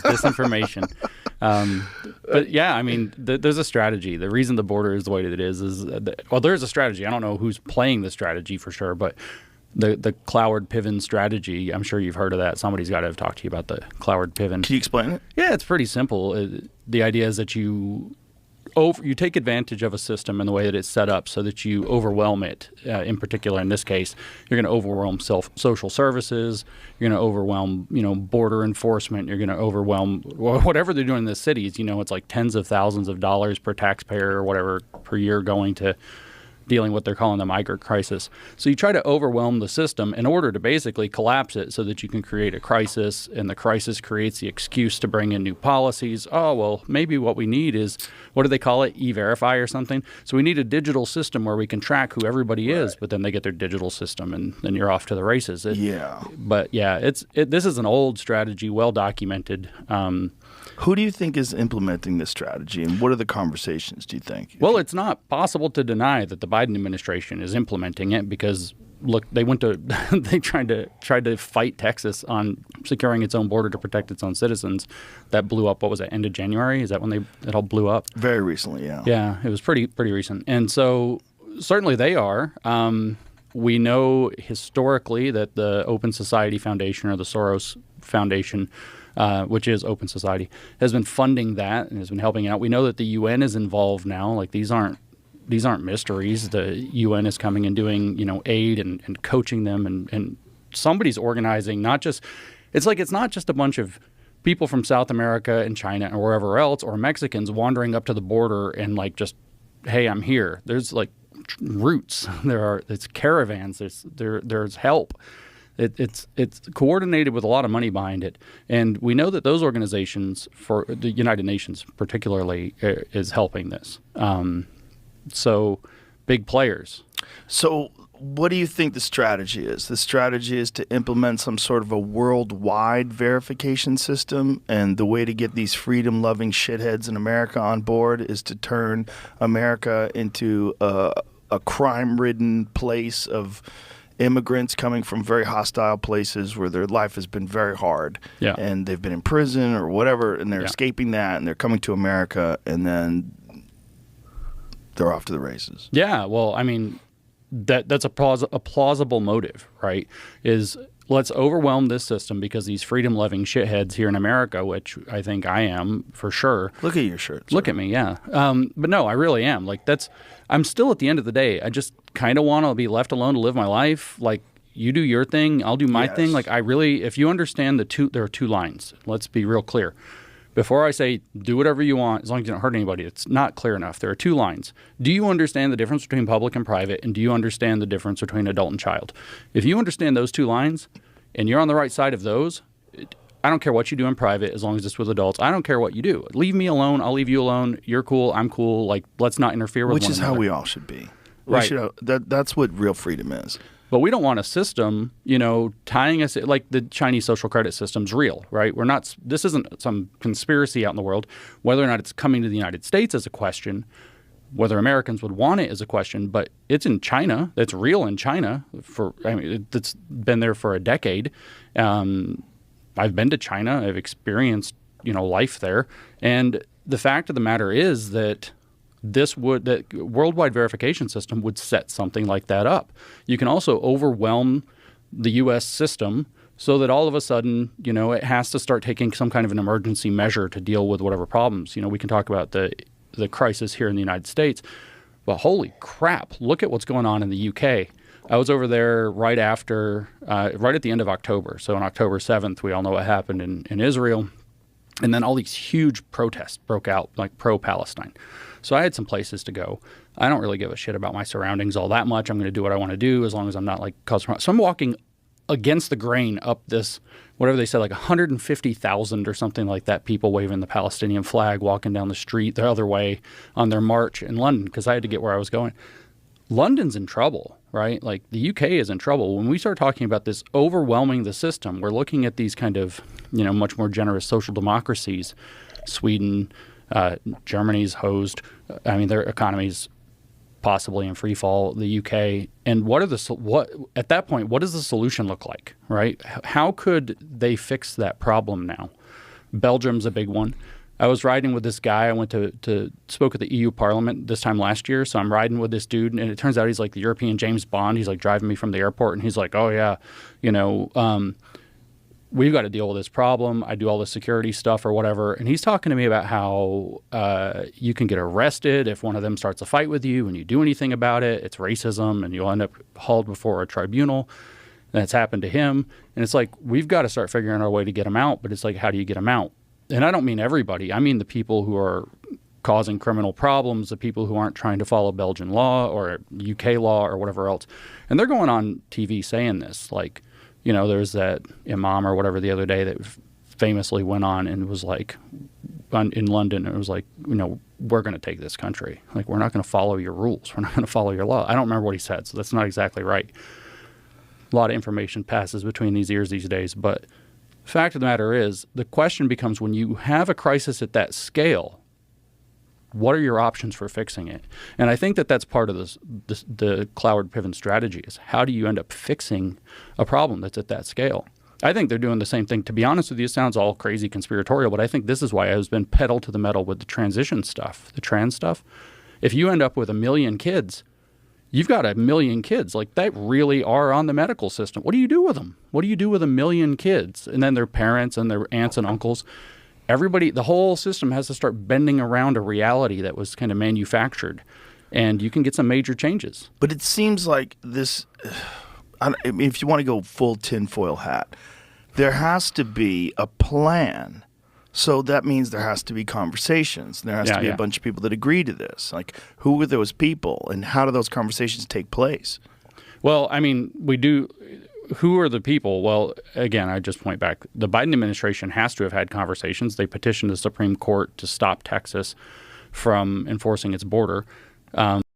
disinformation. But yeah, I mean, there's a strategy. The reason the border is the way that it is well, there's a strategy. I don't know who's playing the strategy for sure, but the cloward piven strategy, I'm sure you've heard of that. Somebody's got to have talked to you about the cloward piven. Can you explain it? Yeah, it's pretty simple. The idea is that you take advantage of a system in the way that it's set up so that you overwhelm it. In particular, in this case, you're going to overwhelm social services. You're going to overwhelm, border enforcement. You're going to overwhelm whatever they're doing in the cities. It's like tens of thousands of dollars per taxpayer or whatever per year going to dealing with what they're calling the migrant crisis. So you try to overwhelm the system in order to basically collapse it so that you can create a crisis, and the crisis creates the excuse to bring in new policies. Oh, well, maybe what we need is, what do they call it, E-Verify or something? So we need a digital system where we can track who everybody is, but then they get their digital system, and then you're off to the races. But yeah, this is an old strategy, well documented. Who do you think is implementing this strategy, and what are the conversations, do you think? Well, it's not possible to deny that the Biden administration is implementing it because, look, they tried to fight Texas on securing its own border to protect its own citizens. That blew up, what was it, end of January? Is that when it all blew up? Very recently, yeah. Yeah, it was pretty recent. And so certainly they are. We know historically that the Open Society Foundation, or the Soros Foundation, which is Open Society, has been funding that and has been helping out. We know that the UN is involved now. Like, these aren't mysteries. The UN is coming and doing, aid and coaching them, and somebody's organizing. It's not just a bunch of people from South America and China or wherever else, or Mexicans wandering up to the border and just, hey, I'm here. There's routes. It's caravans. There's help. It's coordinated with a lot of money behind it. And we know that those organizations, for the United Nations particularly, is helping this. So big players. So what do you think the strategy is? The strategy is to implement some sort of a worldwide verification system, and the way to get these freedom-loving shitheads in America on board is to turn America into a crime-ridden place of immigrants coming from very hostile places where their life has been very hard, and they've been in prison or whatever, and they're escaping that, and they're coming to America, and then they're off to the races. Yeah, well, I mean, that's a plausible motive, right? Is let's overwhelm this system because these freedom-loving shitheads here in America, which I think I am for sure. Look at your shirt. Look at me, yeah. But no, I really am. I'm still, at the end of the day, I just kind of want to be left alone to live my life. You do your thing, I'll do my thing. If you understand there are two lines. Let's be real clear. Before I say do whatever you want, as long as you don't hurt anybody, it's not clear enough. There are two lines. Do you understand the difference between public and private, and do you understand the difference between adult and child? If you understand those two lines, and you're on the right side of those, I don't care what you do in private as long as it's with adults. I don't care what you do. Leave me alone. I'll leave you alone. You're cool. I'm cool. Let's not interfere with one another. Which is how we all should be. Right. That's what real freedom is. But we don't want a system, tying us, like the Chinese social credit system's real, right? This isn't some conspiracy out in the world. Whether or not it's coming to the United States is a question. Whether Americans would want it is a question, but it's in China. It's real in China. It's been there for a decade. I've been to China. I've experienced, life there. And the fact of the matter is that that worldwide verification system would set something like that up. You can also overwhelm the U.S. system so that all of a sudden, it has to start taking some kind of an emergency measure to deal with whatever problems. We can talk about the crisis here in the United States, but holy crap, look at what's going on in the U.K. I was over there right at the end of October. So on October 7th, we all know what happened in Israel. And then all these huge protests broke out, pro-Palestine. So I had some places to go. I don't really give a shit about my surroundings all that much. I'm going to do what I want to do as long as I'm not causing problems. So I'm walking against the grain up this, whatever they said, 150,000 or something like that, people waving the Palestinian flag, walking down the street the other way on their march in London because I had to get where I was going. London's in trouble, right? The UK is in trouble. When we start talking about this overwhelming the system, we're looking at these kind of, much more generous social democracies. Sweden, Germany's hosed. Their economy's possibly in free fall. The UK, and at that point, what does the solution look like, right? How could they fix that problem now? Belgium's a big one. I was riding with this guy. I went to spoke at the EU Parliament this time last year. So I'm riding with this dude, and it turns out he's like the European James Bond. He's like driving me from the airport, and he's like, "Oh yeah, we've got to deal with this problem. I do all the security stuff or whatever." And he's talking to me about how you can get arrested if one of them starts a fight with you and you do anything about it. It's racism, and you'll end up hauled before a tribunal. And it's happened to him. And it's like, we've got to start figuring out a way to get him out. But it's like, how do you get him out? And I don't mean everybody. I mean the people who are causing criminal problems, the people who aren't trying to follow Belgian law or UK law or whatever else. And they're going on TV saying this. Like, there's that imam or whatever the other day that famously went on and was like, in London, it was like, we're going to take this country. Like, we're not going to follow your rules. We're not going to follow your law. I don't remember what he said, so that's not exactly right. A lot of information passes between these ears these days, but fact of the matter is, the question becomes, when you have a crisis at that scale, what are your options for fixing it? And I think that that's part of the cloward piven strategy is, how do you end up fixing a problem that's at that scale? I think they're doing the same thing. To be honest with you, it sounds all crazy conspiratorial, but I think this is why I was been pedal to the metal with the transition stuff, the trans stuff. If you end up with 1 million kids, you've got 1 million kids like that really are on the medical system. What do you do with them? What do you do with 1 million kids? And then their parents and their aunts and uncles. Everybody, the whole system has to start bending around a reality that was kind of manufactured. And you can get some major changes. But it seems like this, if you want to go full tinfoil hat, there has to be a plan. So that means there has to be conversations. There has to be a bunch of people that agree to this. Like, who are those people, and how do those conversations take place? Well, I mean, we do. Who are the people? Well, again, I just point back. The Biden administration has to have had conversations. They petitioned the Supreme Court to stop Texas from enforcing its border.